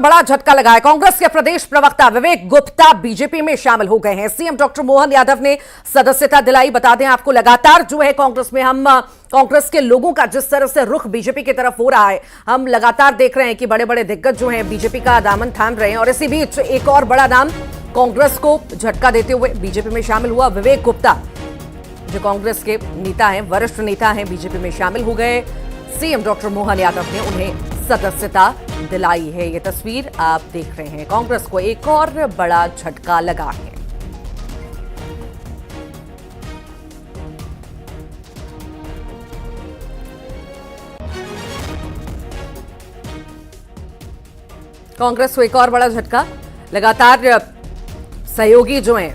बड़ा झटका लगा है। कांग्रेस के प्रदेश प्रवक्ता विवेक गुप्ता बीजेपी में शामिल हो गए हैं। सीएम डॉक्टर मोहन यादव ने सदस्यता दिलाई। बता दें आपको, लगातार जो है कांग्रेस में कांग्रेस के लोगों का जिस तरह से रुख बीजेपी की तरफ हो रहा है, हम लगातार देख रहे हैं कि बड़े बड़े दिग्गज जो हैं बीजेपी का दामन थाम रहे हैं। और इसी बीच एक और बड़ा नाम कांग्रेस को झटका देते हुए बीजेपी में शामिल हुआ। विवेक गुप्ता जो कांग्रेस के नेता हैं, वरिष्ठ नेता हैं, बीजेपी में शामिल हो गए। सीएम डॉक्टर मोहन यादव ने उन्हें सदस्यता दिलाई है। ये तस्वीर आप देख रहे हैं। कांग्रेस को एक और बड़ा झटका लगा है। कांग्रेस को एक और बड़ा झटका। लगातार सहयोगी जो हैं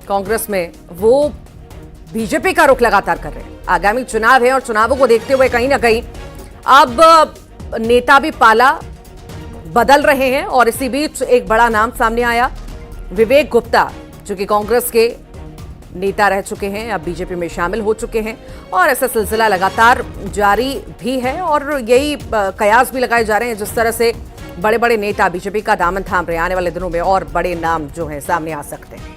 कांग्रेस में, वो बीजेपी का रुख लगातार कर रहे हैं। आगामी चुनाव है और चुनावों को देखते हुए कहीं ना कहीं अब नेता भी पाला बदल रहे हैं। और इसी बीच एक बड़ा नाम सामने आया, विवेक गुप्ता, जो कि कांग्रेस के नेता रह चुके हैं, अब बीजेपी में शामिल हो चुके हैं। और ऐसा सिलसिला लगातार जारी भी है और यही कयास भी लगाए जा रहे हैं जिस तरह से बड़े बड़े नेता बीजेपी का दामन थाम रहे हैं। आने वाले दिनों में और बड़े नाम जो है सामने आ सकते हैं।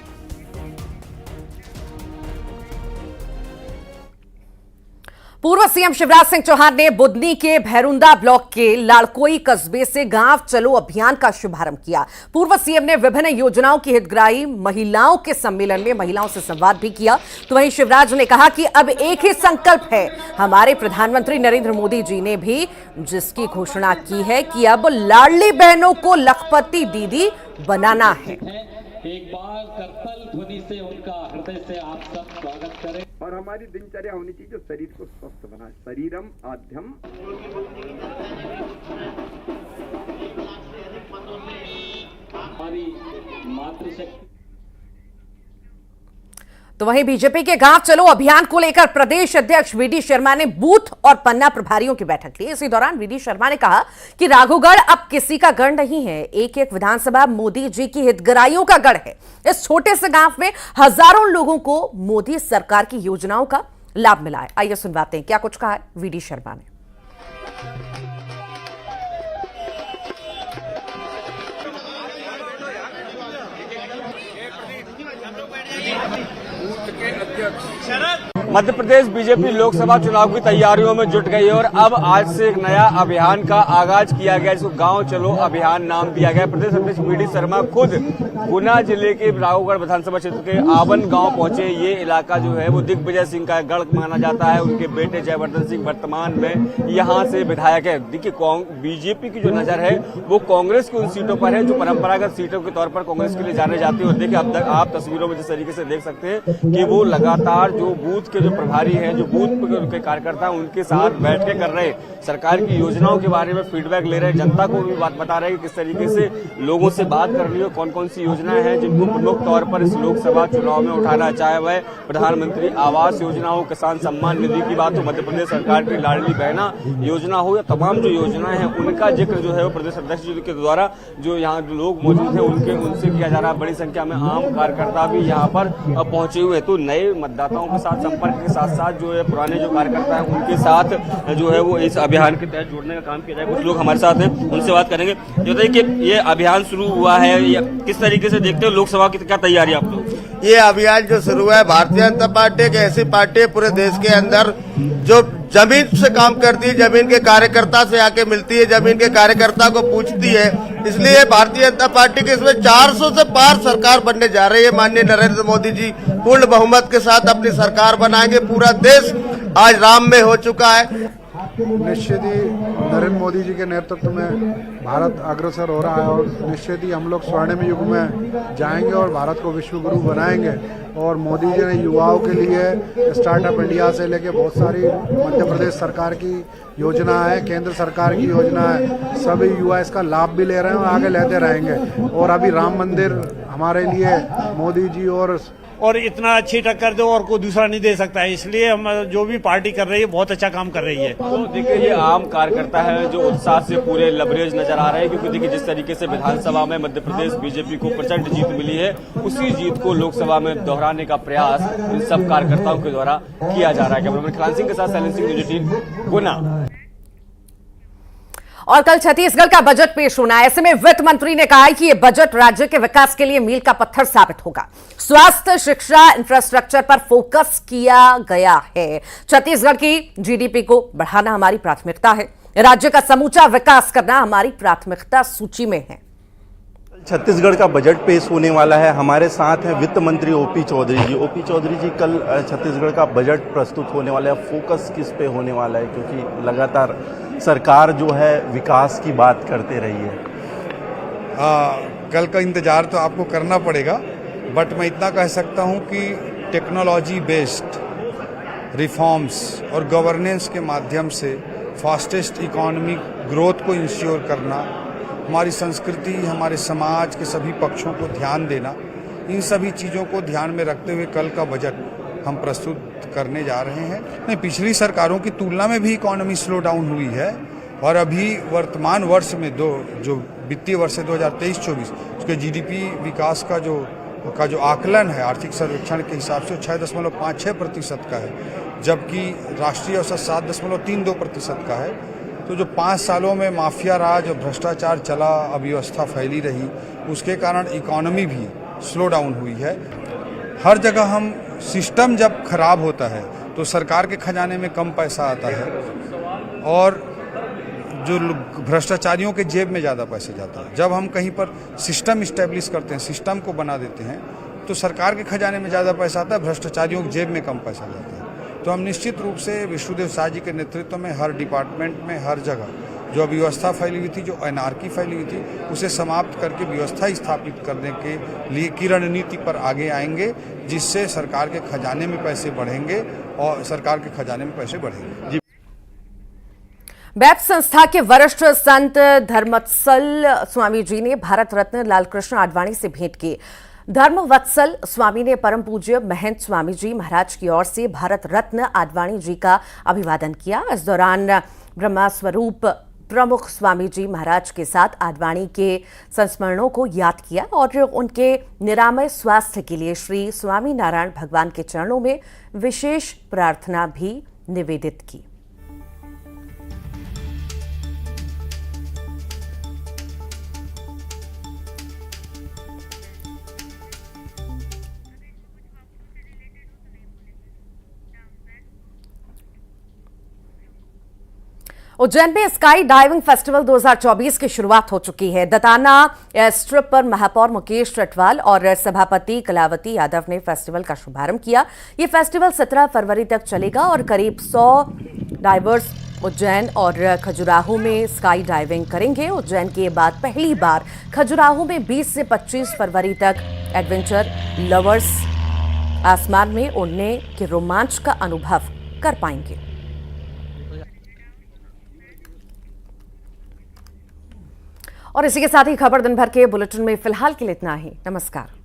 पूर्व सीएम शिवराज सिंह चौहान ने बुदनी के भैरुंदा ब्लॉक के लाड़कोई कस्बे से गांव चलो अभियान का शुभारंभ किया। पूर्व सीएम ने विभिन्न योजनाओं की हितग्राही महिलाओं के सम्मेलन में महिलाओं से संवाद भी किया। तो वहीं शिवराज ने कहा कि अब एक ही संकल्प है। हमारे प्रधानमंत्री नरेंद्र मोदी जी ने भी जिसकी घोषणा की है कि अब लाडली बहनों को लखपति दीदी बनाना है। एक बार करतल ध्वनि से उनका हृदय से आप सब स्वागत करें। और हमारी दिनचर्या होनी चाहिए जो शरीर को स्वस्थ बनाए। शरीरम आद्यम। हमारी मातृशक्ति। तो वहीं बीजेपी के गांव चलो अभियान को लेकर प्रदेश अध्यक्ष वीडी शर्मा ने बूथ और पन्ना प्रभारियों की बैठक ली। इसी दौरान वीडी शर्मा ने कहा कि राघोगढ़ अब किसी का गढ़ नहीं है, एक एक विधानसभा मोदी जी की हितग्राहियों का गढ़ है। इस छोटे से गांव में हजारों लोगों को मोदी सरकार की योजनाओं का लाभ मिला है। आइए सुनवाते हैं क्या कुछ कहा है वीडी शर्मा ने। मध्य प्रदेश बीजेपी लोकसभा चुनाव की तैयारियों में जुट गई है और अब आज से एक नया अभियान का आगाज किया गया, जिसको गांव चलो अभियान नाम दिया गया। प्रदेश अध्यक्ष वीडी शर्मा खुद गुना जिले के राघोगढ़ विधानसभा क्षेत्र के आवन गांव पहुंचे। ये इलाका जो है वो दिग्विजय सिंह का गढ़ माना जाता है। उनके बेटे जयवर्धन सिंह वर्तमान में यहां से विधायक है। देखिए, बीजेपी की जो नजर है वो कांग्रेस की उन सीटों पर है जो परंपरागत सीटों के तौर पर कांग्रेस के लिए जाने जाती है। और देखिए, अब तक आप तस्वीरों में जिस तरीके से देख सकते हैं कि वो लगातार जो बूथ के जो प्रभारी हैं, जो बूथ के कार्यकर्ता हैं, उनके साथ बैठ के कर रहे सरकार की योजनाओं के बारे में फीडबैक ले रहे हैं। जनता को भी बात बता रहे हैं कि किस तरीके से लोगों से बात करनी है, कौन कौन सी योजनाएं हैं जिनको प्रमुख तौर पर इस लोकसभा चुनाव में उठाना, चाहे वह प्रधानमंत्री आवास योजना हो, किसान सम्मान निधि की बात हो, मध्य प्रदेश सरकार की लाडली बहना योजना हो, या तमाम जो योजनाएं हैं उनका जिक्र जो है वो प्रदेश अध्यक्ष जी के द्वारा जो यहाँ जो लोग मौजूद हैं उनसे किया जा रहा है। बड़ी संख्या में आम कार्यकर्ता भी यहाँ पर पहुंचे हुए हैं। तो नए मतदाताओं के साथ संपर्क के साथ साथ जो है पुराने जो कार्यकर्ता हैं उनके साथ जो है वो इस अभियान के तहत जोड़ने का काम किया जाए। कुछ लोग हमारे साथ हैं, उनसे बात करेंगे। जो देखिए, ये अभियान शुरू हुआ है, किस तरीके से देखते हो लोकसभा की क्या तैयारी आप लोग? ये अभियान जो शुरू है, भारतीय जनता पार्टी एक ऐसी पार्टी है पूरे देश के अंदर जो जमीन से काम करती है, जमीन के कार्यकर्ता से आके मिलती है, जमीन के कार्यकर्ता को पूछती है। इसलिए भारतीय जनता पार्टी के इसमें 400 से पार सरकार बनने जा रही है। माननीय नरेंद्र मोदी जी पूर्ण बहुमत के साथ अपनी सरकार बनाएंगे। पूरा देश आज राम में हो चुका है। निश्चित ही नरेंद्र मोदी जी के नेतृत्व में भारत अग्रसर हो रहा है और निश्चित ही हम लोग स्वर्णिम युग में जाएंगे और भारत को विश्व गुरु बनाएंगे। और मोदी जी ने युवाओं के लिए स्टार्टअप इंडिया से लेके बहुत सारी मध्य प्रदेश सरकार की योजना है, केंद्र सरकार की योजना है, सभी युवा इसका लाभ भी ले रहे हैं और आगे लेते रहेंगे। और अभी राम मंदिर हमारे लिए मोदी जी और इतना अच्छी टक्कर दो और कोई दूसरा नहीं दे सकता है। इसलिए हम जो भी पार्टी कर रही है बहुत अच्छा काम कर रही है। तो देखिए, ये आम कार्यकर्ता है जो उत्साह से पूरे लबरेज नजर आ रहे हैं, क्योंकि देखिए जिस तरीके से विधानसभा में मध्य प्रदेश बीजेपी को प्रचंड जीत मिली है, उसी जीत को लोकसभा में दोहराने का प्रयास इन सब कार्यकर्ताओं के द्वारा किया जा रहा है। कैमरामैन खान सिंह के साथ शैलेंद्र सिंह, न्यूज़ 18 गुना। और कल छत्तीसगढ़ का बजट पेश होना है। ऐसे में वित्त मंत्री ने कहा है कि यह बजट राज्य के विकास के लिए मील का पत्थर साबित होगा। स्वास्थ्य, शिक्षा, इंफ्रास्ट्रक्चर पर फोकस किया गया है। छत्तीसगढ़ की जीडीपी को बढ़ाना हमारी प्राथमिकता है। राज्य का समूचा विकास करना हमारी प्राथमिकता सूची में है। छत्तीसगढ़ का बजट पेश होने वाला है। हमारे साथ हैं वित्त मंत्री ओपी चौधरी जी। ओपी चौधरी जी, कल छत्तीसगढ़ का बजट प्रस्तुत होने वाला है, फोकस किस पे होने वाला है, क्योंकि लगातार सरकार जो है विकास की बात करते रही है। कल का इंतजार तो आपको करना पड़ेगा, बट मैं इतना कह सकता हूं कि टेक्नोलॉजी बेस्ड रिफॉर्म्स और गवर्नेंस के माध्यम से फास्टेस्ट इकोनॉमिक ग्रोथ को इंश्योर करना, हमारी संस्कृति, हमारे समाज के सभी पक्षों को ध्यान देना, इन सभी चीज़ों को ध्यान में रखते हुए कल का बजट हम प्रस्तुत करने जा रहे हैं। नहीं, पिछली सरकारों की तुलना में भी इकोनॉमी स्लो डाउन हुई है और अभी वर्तमान वर्ष में जो वित्तीय वर्ष है 2023-24 उसके जीडीपी विकास का जो आकलन है आर्थिक सर्वेक्षण के हिसाब से 6.56% का है, जबकि राष्ट्रीय औसत 7.32% का है। तो जो 5 सालों में माफिया राज और भ्रष्टाचार चला, अव्यवस्था फैली रही, उसके कारण इकोनॉमी भी स्लो डाउन हुई है। हर जगह हम सिस्टम जब खराब होता है तो सरकार के खजाने में कम पैसा आता है और जो भ्रष्टाचारियों के जेब में ज़्यादा पैसे जाता है। जब हम कहीं पर सिस्टम इस्टेब्लिश करते हैं, सिस्टम को बना देते हैं, तो सरकार के खजाने में ज़्यादा पैसा आता है, भ्रष्टाचारियों की जेब में कम पैसा जाता है। तो हम निश्चित रूप से विष्णुदेव साय जी के नेतृत्व में हर डिपार्टमेंट में, हर जगह जो अव्यवस्था फैली हुई थी, जो अनार्की फैली हुई थी, उसे समाप्त करके व्यवस्था स्थापित करने के लिए की रणनीति पर आगे आएंगे, जिससे सरकार के खजाने में पैसे बढ़ेंगे और सरकार के खजाने में पैसे बढ़ेंगे। बैप्स संस्था के वरिष्ठ संत धर्मवत्सल स्वामी जी ने भारत रत्न लालकृष्ण आडवाणी से भेंट की। धर्मवत्सल स्वामी ने परम पूज्य महंत स्वामी जी महाराज की ओर से भारत रत्न आडवाणी जी का अभिवादन किया। इस दौरान ब्रह्मा स्वरूप प्रमुख स्वामी जी महाराज के साथ आडवाणी के संस्मरणों को याद किया और उनके निरामय स्वास्थ्य के लिए श्री स्वामी नारायण भगवान के चरणों में विशेष प्रार्थना भी निवेदित की। उज्जैन में स्काई डाइविंग फेस्टिवल 2024 की शुरुआत हो चुकी है। दताना एयरस्ट्रिप पर महापौर मुकेश चटवाल और सभापति कलावती यादव ने फेस्टिवल का शुभारंभ किया। ये फेस्टिवल 17 फरवरी तक चलेगा और करीब 100 डाइवर्स उज्जैन और खजुराहो में स्काई डाइविंग करेंगे। उज्जैन के बाद पहली बार खजुराहो में 20 से 25 फरवरी तक एडवेंचर लवर्स आसमान में उड़ने के रोमांच का अनुभव कर पाएंगे। और इसी के साथ ही खबर दिन भर के बुलेटिन में फिलहाल के लिए इतना ही। नमस्कार।